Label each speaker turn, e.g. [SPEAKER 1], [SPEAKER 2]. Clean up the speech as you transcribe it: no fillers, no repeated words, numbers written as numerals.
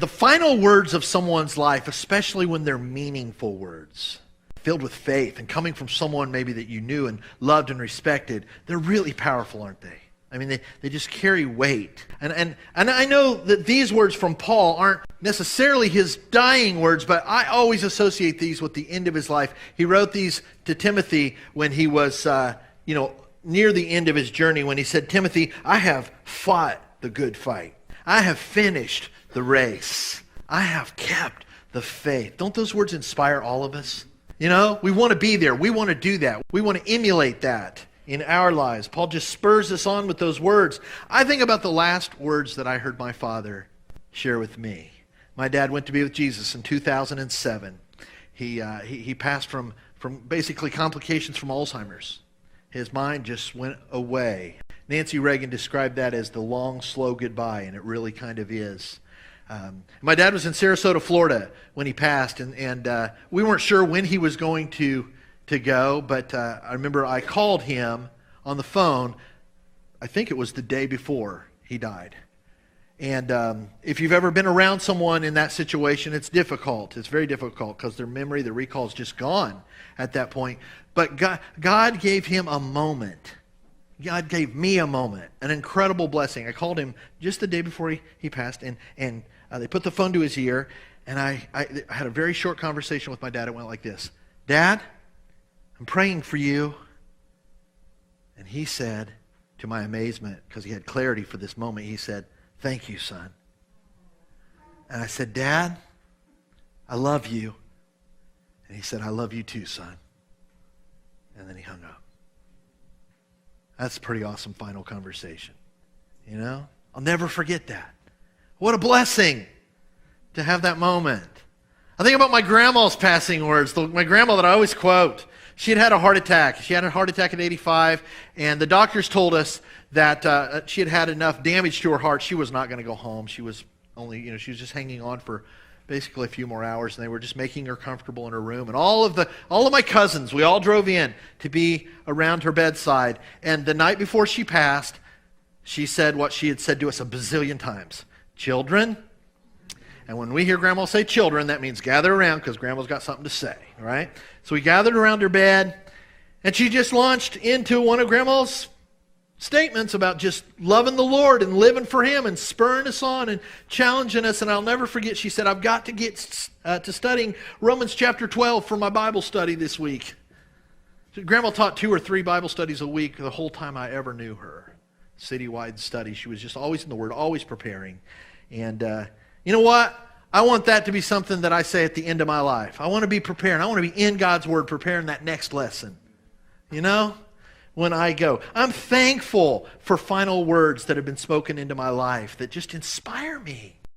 [SPEAKER 1] the final words of someone's life, especially when they're meaningful words, filled with faith and coming from someone maybe that you knew and loved and respected, they're really powerful, aren't they? I mean, they just carry weight. And I know that these words from Paul aren't necessarily his dying words, but I always associate these with the end of his life. He wrote these to Timothy when he was, near the end of his journey, when he said, Timothy, I have fought the good fight. I have finished the race. I have kept the faith. Don't those words inspire all of us? You know, we want to be there. We want to do that. We want to emulate that in our lives. Paul just spurs us on with those words. I think about the last words that I heard my father share with me. My dad went to be with Jesus in 2007. He passed from basically complications from Alzheimer's. His mind just went away. Nancy Reagan described that as the long, slow goodbye, and it really kind of is. My dad was in Sarasota, Florida when he passed, and we weren't sure when he was going to go, but I remember I called him on the phone. I think it was the day before he died. And if you've ever been around someone in that situation, it's difficult. It's very difficult because their memory, their recall is just gone at that point. But God gave him a moment. God gave me a moment, an incredible blessing. I called him just the day before he passed, and they put the phone to his ear, and I had a very short conversation with my dad. It went like this: Dad, I'm praying for you. And he said, to my amazement, because he had clarity for this moment, he said, thank you, son. And I said, Dad, I love you. And he said, I love you too, son. And then he hung up. That's a pretty awesome final conversation. You know? I'll never forget that. What a blessing to have that moment. I think about my grandma's passing words. My grandma that I always quote. She had a heart attack. She had a heart attack at 85, and the doctors told us that she had had enough damage to her heart. She was not going to go home. She was only, she was just hanging on for basically a few more hours, and they were just making her comfortable in her room. And all of my cousins, we all drove in to be around her bedside. And the night before she passed, she said what she had said to us a bazillion times: children. And when we hear Grandma say children, that means gather around, because Grandma's got something to say, right? So we gathered around her bed, and she just launched into one of Grandma's statements about just loving the Lord and living for Him and spurring us on and challenging us. And I'll never forget, she said, I've got to get to studying Romans chapter 12 for my Bible study this week. Grandma taught 2 or 3 Bible studies a week the whole time I ever knew her. Citywide study. She was just always in the Word, always preparing. And you know what? I want that to be something that I say at the end of my life. I want to be preparing. I want to be in God's Word preparing that next lesson. You know? When I go. I'm thankful for final words that have been spoken into my life that just inspire me.